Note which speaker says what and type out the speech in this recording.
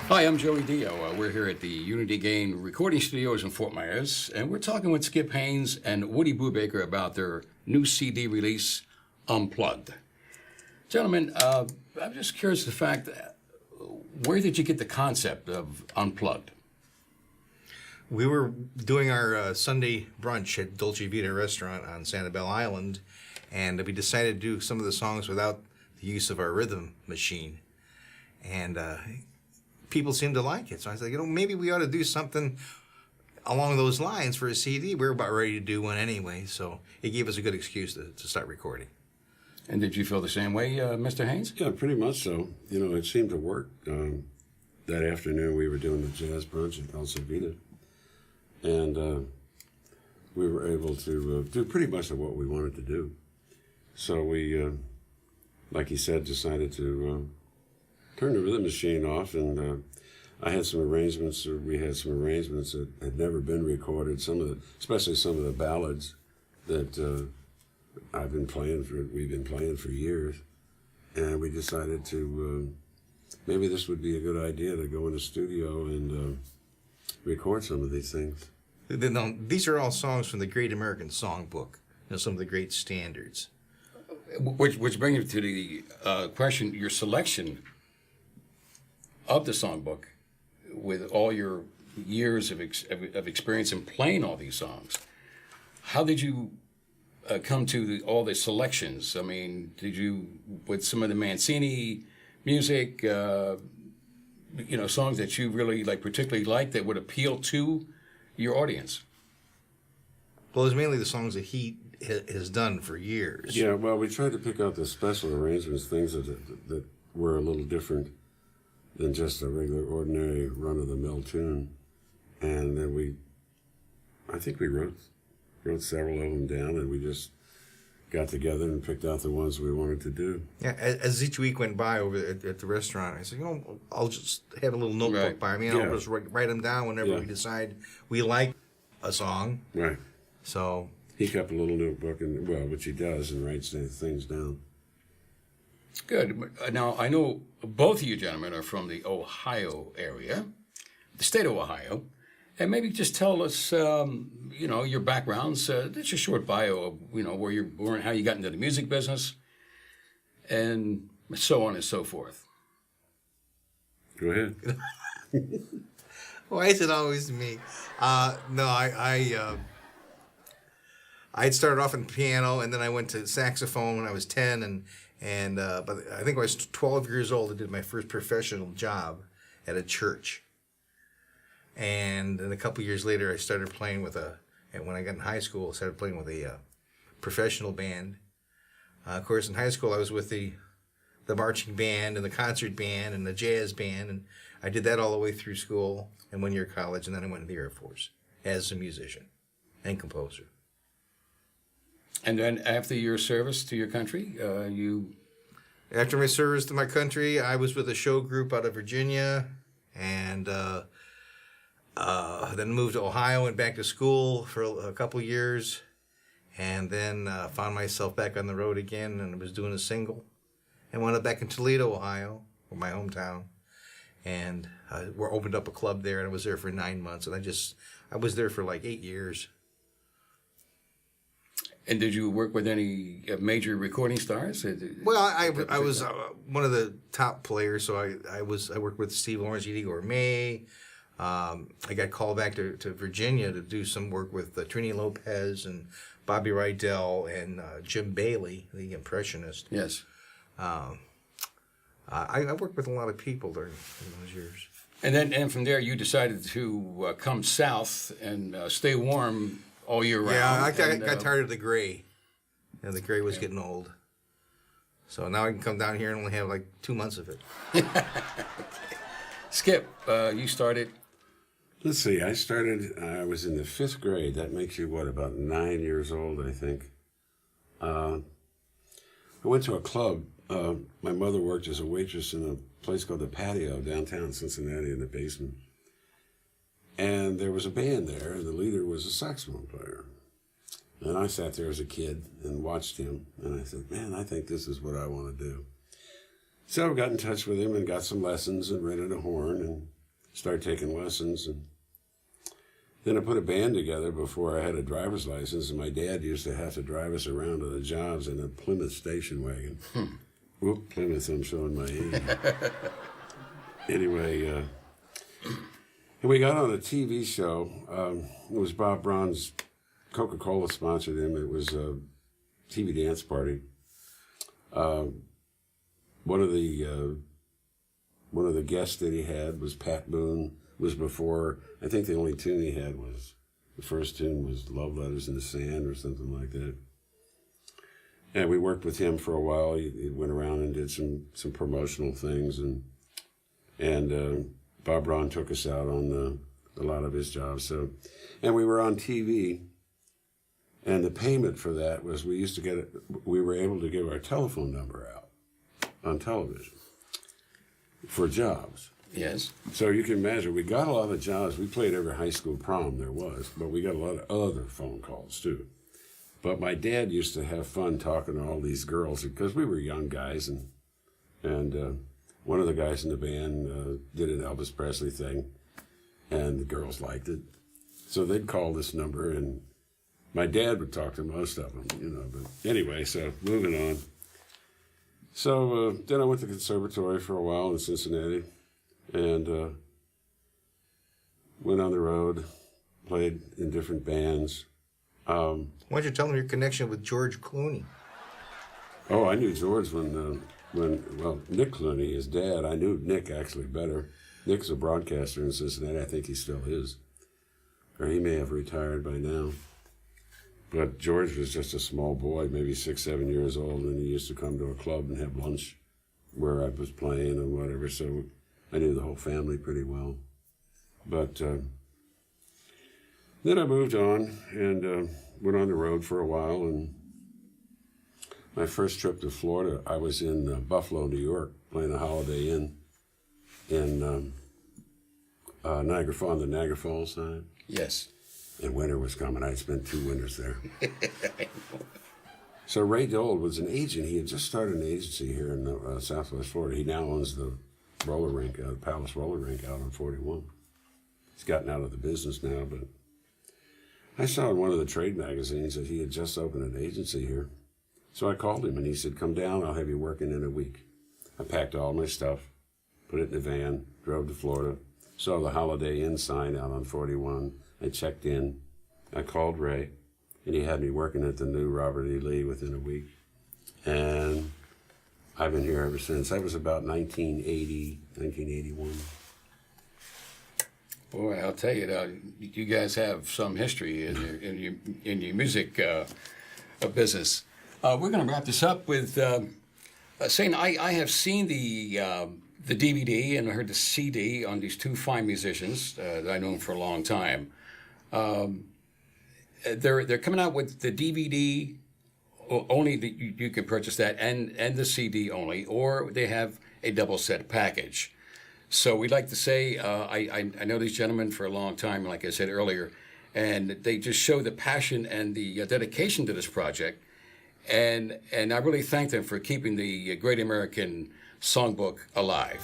Speaker 1: Hi, I'm Joey Dio. We're here at the Unity Gain Recording Studios in Fort Myers, and we're talking with Skip Haynes and Woody Brubaker about their new CD release, Unplugged. Gentlemen, I'm just curious the fact, where did you get the concept of Unplugged?
Speaker 2: We were doing our Sunday brunch at Dolce Vita restaurant on Sanibel Island, and we decided to do some of the songs without the use of our rhythm machine. And people seemed to like it. So I was like, maybe we ought to do something along those lines for a CD. We were about ready to do one anyway, so it gave us a good excuse to start recording.
Speaker 1: And did you feel the same way, Mr. Haynes?
Speaker 3: Yeah, pretty much so. It seemed to work. That afternoon we were doing the jazz brunch at Dolce Vita, and we were able to do pretty much of what we wanted to do. So we, like he said, decided to turn the rhythm machine off, and I had some arrangements, or we had some arrangements that had never been recorded, especially some of the ballads that we've been playing for years, and we decided to, maybe this would be a good idea to go in the studio and record some of these things.
Speaker 2: These are all songs from the Great American Songbook, some of the great standards.
Speaker 1: Which brings me to the question, your selection of the songbook, with all your years of experience in playing all these songs. How did you come to all the selections? I mean, did you, with some of the Mancini music, songs that you really particularly like that would appeal to your audience?
Speaker 2: Well, it's mainly the songs that he has done for years.
Speaker 3: Yeah, well, we tried to pick out the special arrangements, things that were a little different than just a regular, ordinary, run-of-the-mill tune. And then I think we wrote several of them down, and we just got together and picked out the ones we wanted to do.
Speaker 2: Yeah, as each week went by over at the restaurant, I said, I'll just have a little notebook by me, and I'll just write them down whenever we decide we like a song.
Speaker 3: Right.
Speaker 2: So
Speaker 3: he kept a little notebook, which he does, and writes things down.
Speaker 1: Good. Now, I know both of you gentlemen are from the Ohio area, the state of Ohio, and maybe just tell us, your backgrounds. Just a short bio of, where you're born, how you got into the music business, and so on and so forth.
Speaker 3: Go ahead.
Speaker 2: Why is it always me? No, I had started off in piano, and then I went to saxophone when I was 10, but I think when I was 12 years old, I did my first professional job at a church. And then a couple years later, I started playing and when I got in high school, I started playing with a professional band. Of course, in high school, I was with the marching band and the concert band and the jazz band, and I did that all the way through school and 1 year of college, and then I went to the Air Force as a musician and composer.
Speaker 1: And then after your service to your country,
Speaker 2: After my service to my country, I was with a show group out of Virginia, and then moved to Ohio, went back to school for a couple years, and then found myself back on the road again, and was doing a single, and wound up back in Toledo, Ohio, my hometown, and we opened up a club there, and I was there for 9 months, and I was there for like 8 years.
Speaker 1: And did you work with any major recording stars?
Speaker 2: Well, I was one of the top players, so I worked with Steve Lawrence, Edie Gourmet. I got called back to Virginia to do some work with Trini Lopez and Bobby Rydell and Jim Bailey, the impressionist.
Speaker 1: Yes.
Speaker 2: I worked with a lot of people during those years.
Speaker 1: And from there, you decided to come south and stay warm all year round.
Speaker 2: Yeah, I got tired of the gray. The gray was getting old. So now I can come down here and only have like 2 months of it.
Speaker 1: Skip, you started.
Speaker 3: Let's see, I was in the 5th grade. That makes you, about 9 years old, I think. I went to a club. My mother worked as a waitress in a place called The Patio downtown Cincinnati in the basement. And there was a band there, and the leader was a saxophone player. And I sat there as a kid and watched him, and I said, man, I think this is what I want to do. So I got in touch with him and got some lessons and rented a horn and started taking lessons. And then I put a band together before I had a driver's license, and my dad used to have to drive us around to the jobs in a Plymouth station wagon. Whoop, Plymouth, I'm showing my age. Anyway, and we got on a TV show. It was Bob Braun's, Coca-Cola sponsored him. It was a TV dance party. One of the guests that he had was Pat Boone. It was before, I think the only tune he had was, the first tune was Love Letters in the Sand or something like that. And we worked with him for a while. He went around and did some promotional things, and Bob Braun took us out on a lot of his jobs. So, and we were on TV, and the payment for that was we were able to give our telephone number out on television for jobs.
Speaker 1: Yes.
Speaker 3: So you can imagine, we got a lot of jobs. We played every high school prom there was, but we got a lot of other phone calls too. But my dad used to have fun talking to all these girls because we were young guys, and one of the guys in the band did an Elvis Presley thing, and the girls liked it. So they'd call this number, and my dad would talk to most of them, you know. But anyway, so moving on. So then I went to conservatory for a while in Cincinnati, and went on the road, played in different bands.
Speaker 2: Why don't you tell them your connection with George Clooney?
Speaker 3: Oh, I knew George when Nick Clooney, his dad, I knew Nick actually better. Nick's a broadcaster in Cincinnati. I think he still is. Or he may have retired by now. But George was just a small boy, maybe 6, 7 years old, and he used to come to a club and have lunch where I was playing and whatever, so I knew the whole family pretty well. But then I moved on and went on the road for a while, and my first trip to Florida, I was in Buffalo, New York, playing a Holiday Inn in Niagara Falls, on the Niagara Falls side.
Speaker 1: Yes.
Speaker 3: And winter was coming. I spent 2 winters there. So Ray Dole was an agent. He had just started an agency here in Southwest Florida. He now owns the roller rink, the Palace roller rink out on 41. He's gotten out of the business now, but I saw in one of the trade magazines that he had just opened an agency here. So I called him, and he said, come down, I'll have you working in a week. I packed all my stuff, put it in a van, drove to Florida, saw the Holiday Inn sign out on 41. I checked in. I called Ray, and he had me working at the new Robert E. Lee within a week. And I've been here ever since. That was about 1980, 1981.
Speaker 1: Boy, I'll tell you, you guys have some history in your music business. We're going to wrap this up with saying I have seen the DVD and I heard the CD on these two fine musicians that I know for a long time. They're coming out with the DVD only. You can purchase that and the CD only, or they have a double set package. So we'd like to say I know these gentlemen for a long time, like I said earlier, and they just show the passion and the dedication to this project. And I really thank them for keeping the Great American Songbook alive.